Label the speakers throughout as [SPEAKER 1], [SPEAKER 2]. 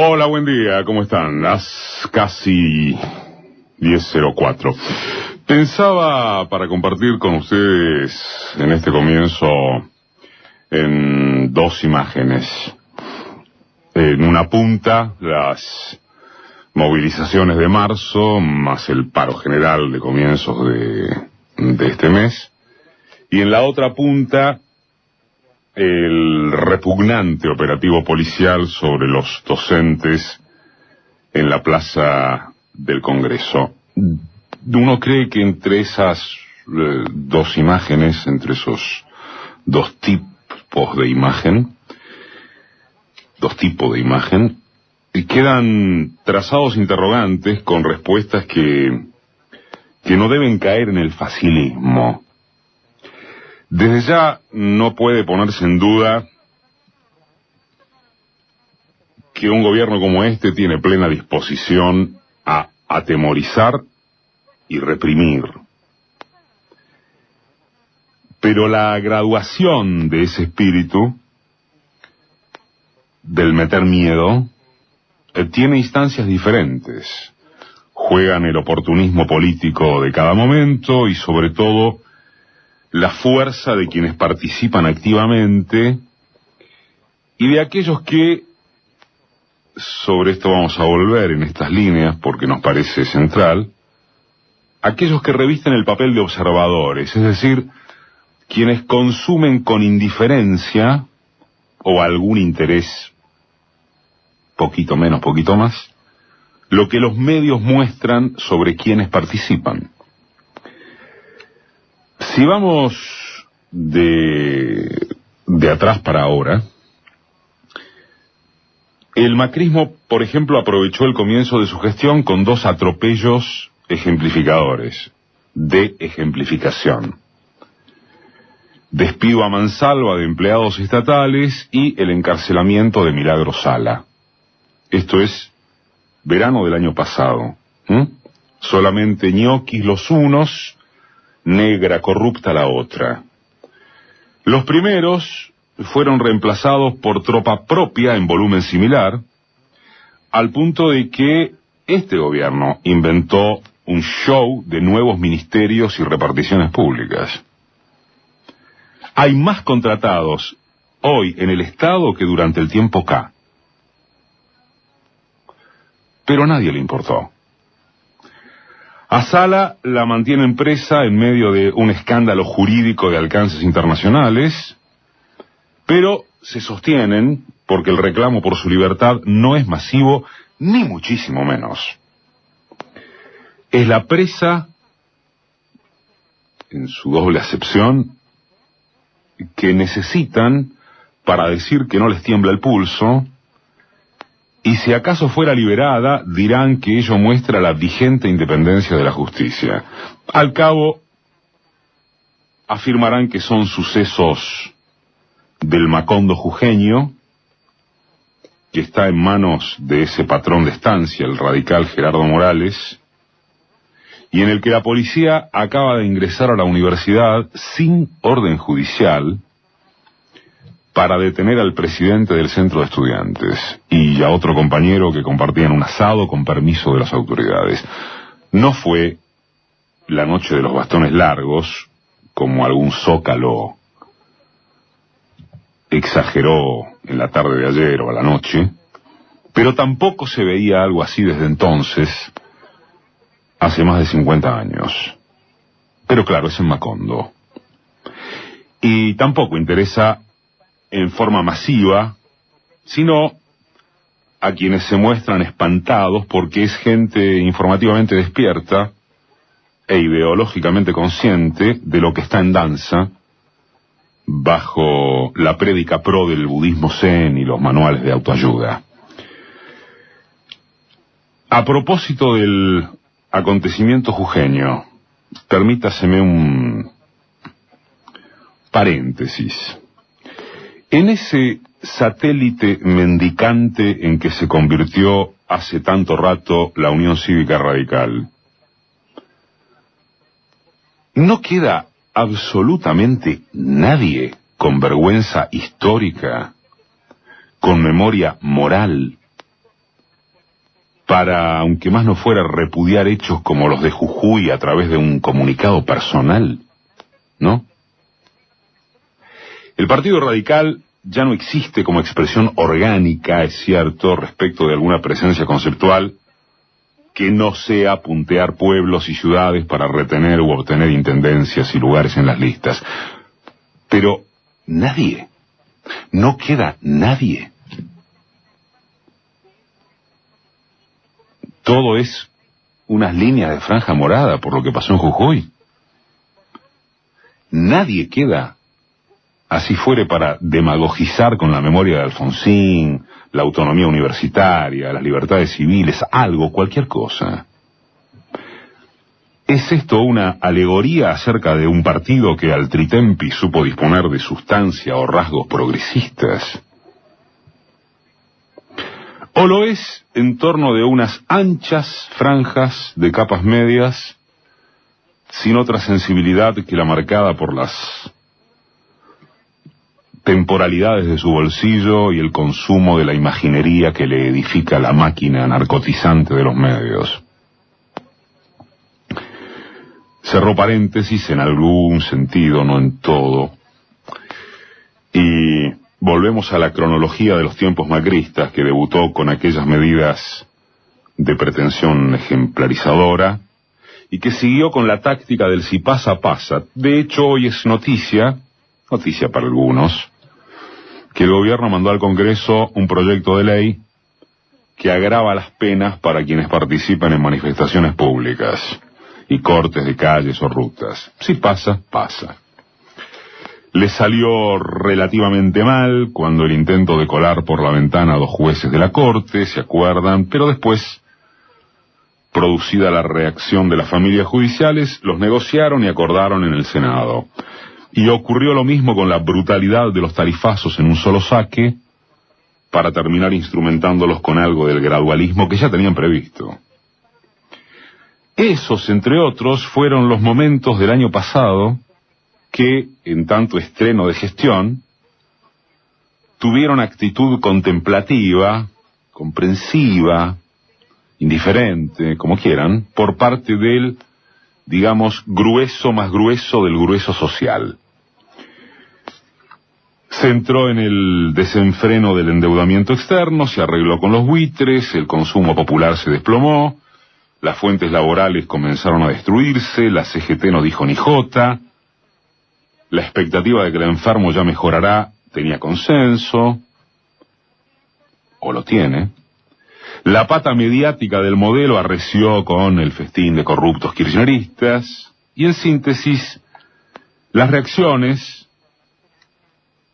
[SPEAKER 1] Hola, buen día, ¿cómo están? Las casi 10:04. Pensaba para compartir con ustedes en este comienzo en dos imágenes. En una punta, las movilizaciones de marzo, más el paro general de comienzos de este mes. Y en la otra punta, el repugnante operativo policial sobre los docentes en la plaza del Congreso. Uno cree que entre esas dos imágenes, entre esos dos tipos de imagen, quedan trazados interrogantes con respuestas que no deben caer en el facilismo. Desde ya no puede ponerse en duda que un gobierno como este tiene plena disposición a atemorizar y reprimir. Pero la graduación de ese espíritu, del meter miedo, tiene instancias diferentes. Juegan el oportunismo político de cada momento y sobre todo la fuerza de quienes participan activamente y de aquellos que, sobre esto vamos a volver en estas líneas porque nos parece central, aquellos que revisten el papel de observadores, es decir, quienes consumen con indiferencia o algún interés, poquito menos, poquito más, lo que los medios muestran sobre quienes participan. Si vamos de atrás para ahora, el macrismo, por ejemplo, aprovechó el comienzo de su gestión con dos atropellos ejemplificadores, de ejemplificación. Despido a mansalva de empleados estatales y el encarcelamiento de Milagro Sala. Esto es verano del año pasado. Solamente ñoquis los unos, negra corrupta la otra. Los primeros fueron reemplazados por tropa propia en volumen similar, al punto de que este gobierno inventó un show de nuevos ministerios y reparticiones públicas. Hay más contratados hoy en el Estado que durante el tiempo K. Pero a nadie le importó. A Sala la mantienen presa en medio de un escándalo jurídico de alcances internacionales, pero se sostienen porque el reclamo por su libertad no es masivo, ni muchísimo menos. Es la presa, en su doble acepción, que necesitan para decir que no les tiembla el pulso, y si acaso fuera liberada, dirán que ello muestra la vigente independencia de la justicia. Al cabo, afirmarán que son sucesos del Macondo jujeño, que está en manos de ese patrón de estancia, el radical Gerardo Morales, y en el que la policía acaba de ingresar a la universidad sin orden judicial para detener al presidente del centro de estudiantes y a otro compañero que compartían un asado con permiso de las autoridades. No fue la noche de los bastones largos, como algún zócalo exageró en la tarde de ayer o a la noche, pero tampoco se veía algo así desde entonces, hace más de 50 años. Pero claro, es en Macondo. Y tampoco interesa en forma masiva, sino a quienes se muestran espantados porque es gente informativamente despierta e ideológicamente consciente de lo que está en danza bajo la prédica pro del budismo zen y los manuales de autoayuda. A propósito del acontecimiento jujeño, permítaseme un paréntesis. En ese satélite mendicante en que se convirtió hace tanto rato la Unión Cívica Radical, ¿no queda absolutamente nadie con vergüenza histórica, con memoria moral, para, aunque más no fuera, repudiar hechos como los de Jujuy a través de un comunicado personal, ¿no? El Partido Radical ya no existe como expresión orgánica, es cierto, respecto de alguna presencia conceptual que no sea puntear pueblos y ciudades para retener u obtener intendencias y lugares en las listas. Pero nadie, no queda nadie. Todo es unas líneas de franja morada por lo que pasó en Jujuy. Nadie queda, así fuere para demagogizar con la memoria de Alfonsín, la autonomía universitaria, las libertades civiles, algo, cualquier cosa. ¿Es esto una alegoría acerca de un partido que al tritempi supo disponer de sustancia o rasgos progresistas? ¿O lo es en torno de unas anchas franjas de capas medias, sin otra sensibilidad que la marcada por las temporalidades de su bolsillo y el consumo de la imaginería que le edifica la máquina narcotizante de los medios? Cerró paréntesis en algún sentido, no en todo, y volvemos a la cronología de los tiempos macristas, que debutó con aquellas medidas de pretensión ejemplarizadora y que siguió con la táctica del si pasa, pasa. De hecho, hoy es noticia para algunos, que el gobierno mandó al Congreso un proyecto de ley que agrava las penas para quienes participan en manifestaciones públicas y cortes de calles o rutas. Si pasa, pasa. Le salió relativamente mal cuando el intento de colar por la ventana a 2 jueces de la Corte, ¿se acuerdan? Pero después, producida la reacción de las familias judiciales, los negociaron y acordaron en el Senado. Y ocurrió lo mismo con la brutalidad de los tarifazos en un solo saque, para terminar instrumentándolos con algo del gradualismo que ya tenían previsto. Esos, entre otros, fueron los momentos del año pasado que, en tanto estreno de gestión, tuvieron actitud contemplativa, comprensiva, indiferente, como quieran, por parte del, digamos, grueso más grueso del grueso social. Se entró en el desenfreno del endeudamiento externo, se arregló con los buitres, el consumo popular se desplomó, las fuentes laborales comenzaron a destruirse, la CGT no dijo ni jota, la expectativa de que el enfermo ya mejorará tenía consenso, o lo tiene. La pata mediática del modelo arreció con el festín de corruptos kirchneristas, y en síntesis, las reacciones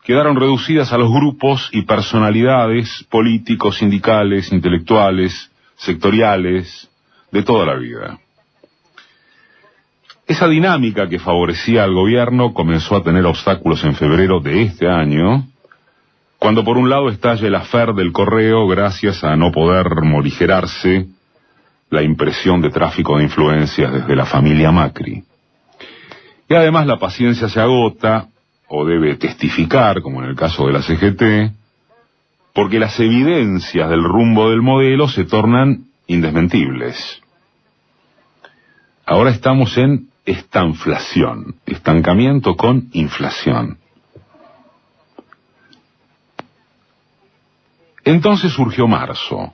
[SPEAKER 1] quedaron reducidas a los grupos y personalidades políticos, sindicales, intelectuales, sectoriales, de toda la vida. Esa dinámica que favorecía al gobierno comenzó a tener obstáculos en febrero de este año, cuando por un lado estalla el afer del correo gracias a no poder morigerarse la impresión de tráfico de influencias desde la familia Macri. Y además la paciencia se agota, o debe testificar, como en el caso de la CGT, porque las evidencias del rumbo del modelo se tornan indesmentibles. Ahora estamos en estanflación, estancamiento con inflación. Entonces surgió marzo,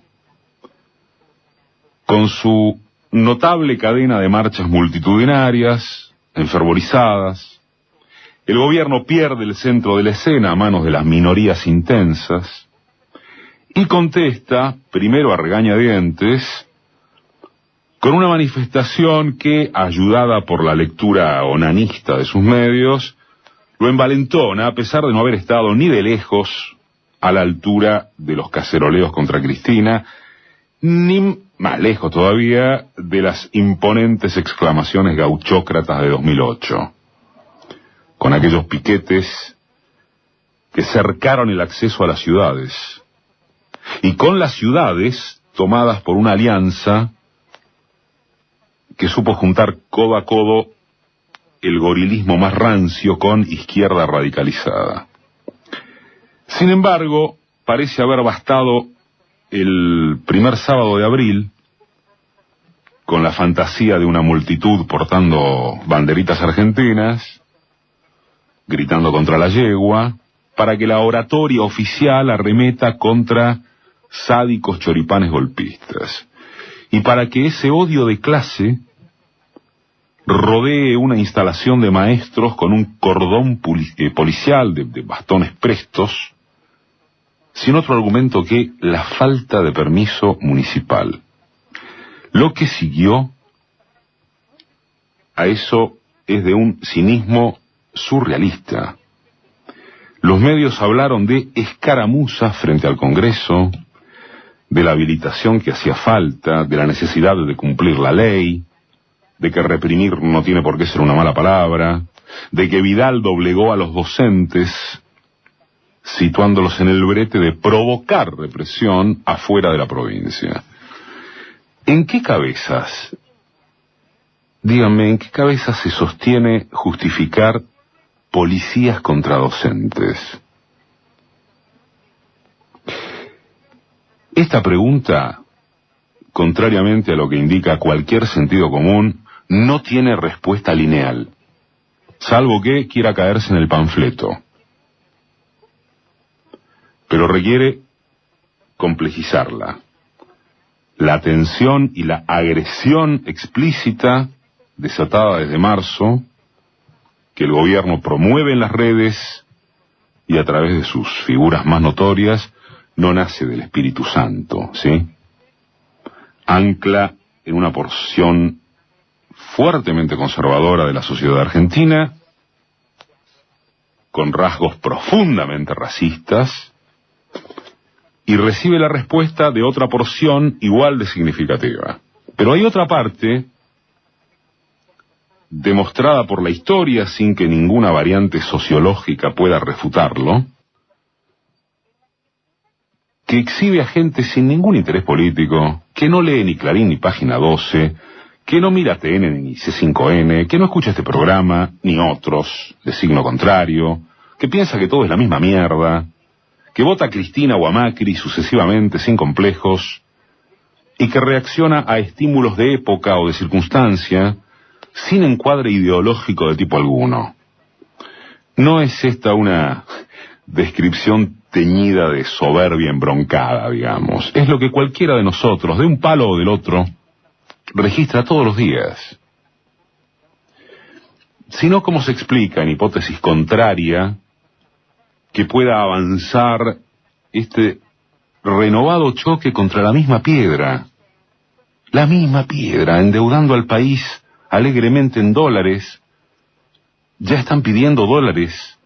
[SPEAKER 1] con su notable cadena de marchas multitudinarias, enfervorizadas. El gobierno pierde el centro de la escena a manos de las minorías intensas y contesta, primero a regañadientes, con una manifestación que, ayudada por la lectura onanista de sus medios, lo envalentona a pesar de no haber estado ni de lejos a la altura de los caceroleos contra Cristina, ni más lejos todavía de las imponentes exclamaciones gauchócratas de 2008, con aquellos piquetes que cercaron el acceso a las ciudades, y con las ciudades tomadas por una alianza que supo juntar codo a codo el gorilismo más rancio con izquierda radicalizada. Sin embargo, parece haber bastado el primer sábado de abril, con la fantasía de una multitud portando banderitas argentinas, gritando contra la yegua, para que la oratoria oficial arremeta contra sádicos choripanes golpistas, y para que ese odio de clase rodee una instalación de maestros con un cordón policial de bastones prestos, sin otro argumento que la falta de permiso municipal. Lo que siguió a eso es de un cinismo surrealista. Los medios hablaron de escaramuzas frente al Congreso, de la habilitación que hacía falta, de la necesidad de cumplir la ley, de que reprimir no tiene por qué ser una mala palabra, de que Vidal doblegó a los docentes, situándolos en el brete de provocar represión afuera de la provincia. ¿En qué cabezas, díganme, en qué cabezas se sostiene justificar policías contra docentes? Esta pregunta, contrariamente a lo que indica cualquier sentido común, no tiene respuesta lineal, salvo que quiera caerse en el panfleto. Pero requiere complejizarla. La tensión y la agresión explícita, desatada desde marzo, que el gobierno promueve en las redes y a través de sus figuras más notorias, no nace del Espíritu Santo, ¿sí? Ancla en una porción fuertemente conservadora de la sociedad argentina, con rasgos profundamente racistas, y recibe la respuesta de otra porción igual de significativa. Pero hay otra parte, demostrada por la historia sin que ninguna variante sociológica pueda refutarlo, que exhibe a gente sin ningún interés político, que no lee ni Clarín ni Página 12, que no mira TN ni C5N, que no escucha este programa, ni otros, de signo contrario, que piensa que todo es la misma mierda, que vota a Cristina o a Macri sucesivamente sin complejos, y que reacciona a estímulos de época o de circunstancia, sin encuadre ideológico de tipo alguno. No es esta una descripción teñida de soberbia embroncada, digamos. Es lo que cualquiera de nosotros, de un palo o del otro, registra todos los días. Sino, ¿cómo se explica, en hipótesis contraria, que pueda avanzar este renovado choque contra la misma piedra, endeudando al país alegremente en dólares? Ya están pidiendo dólares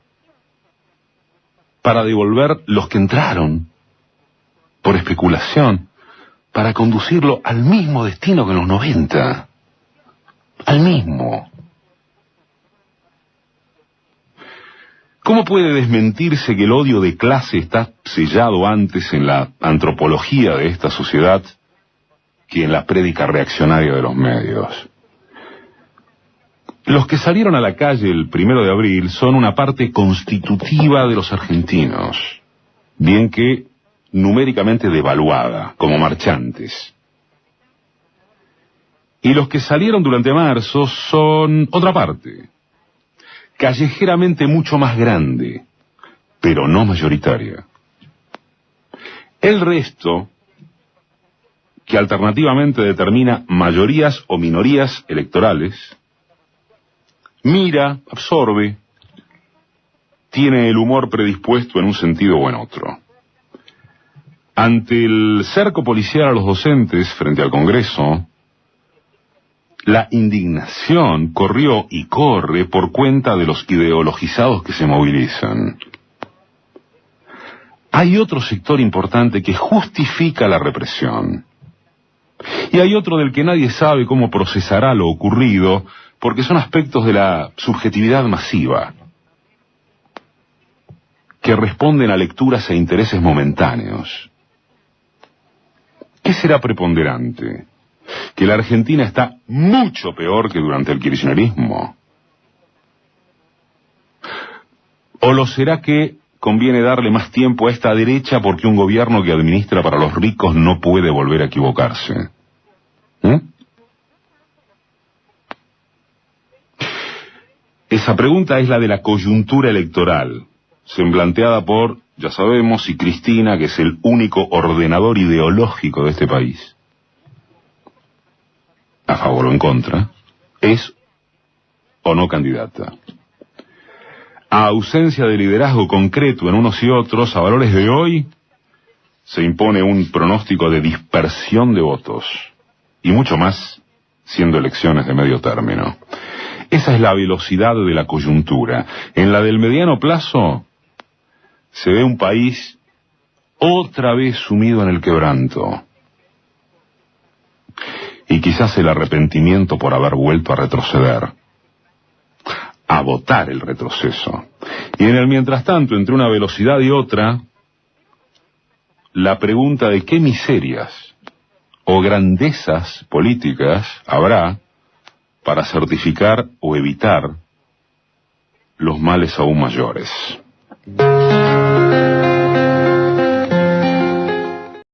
[SPEAKER 1] para devolver los que entraron por especulación, para conducirlo al mismo destino que en los 90, al mismo. ¿Cómo puede desmentirse que el odio de clase está sellado antes en la antropología de esta sociedad que en la prédica reaccionaria de los medios? Los que salieron a la calle el 1 de abril son una parte constitutiva de los argentinos, bien que numéricamente devaluada, como marchantes. Y los que salieron durante marzo son otra parte, callejeramente mucho más grande, pero no mayoritaria. El resto, que alternativamente determina mayorías o minorías electorales, mira, absorbe, tiene el humor predispuesto en un sentido o en otro. Ante el cerco policial a los docentes frente al Congreso, la indignación corrió y corre por cuenta de los ideologizados que se movilizan. Hay otro sector importante que justifica la represión. Y hay otro del que nadie sabe cómo procesará lo ocurrido, porque son aspectos de la subjetividad masiva, que responden a lecturas e intereses momentáneos. ¿Qué será preponderante? ¿Que la Argentina está mucho peor que durante el kirchnerismo? ¿O lo será que conviene darle más tiempo a esta derecha porque un gobierno que administra para los ricos no puede volver a equivocarse. Esa pregunta es la de la coyuntura electoral, semblanteada por, ya sabemos, y Cristina, que es el único ordenador ideológico de este país. A favor o en contra, ¿es o no candidata? A ausencia de liderazgo concreto en unos y otros, a valores de hoy, se impone un pronóstico de dispersión de votos, y mucho más siendo elecciones de medio término. Esa es la velocidad de la coyuntura. En la del mediano plazo, se ve un país otra vez sumido en el quebranto. Y quizás el arrepentimiento por haber vuelto a retroceder, a votar el retroceso. Y en el mientras tanto, entre una velocidad y otra, la pregunta de qué miserias o grandezas políticas habrá para certificar o evitar los males aún mayores.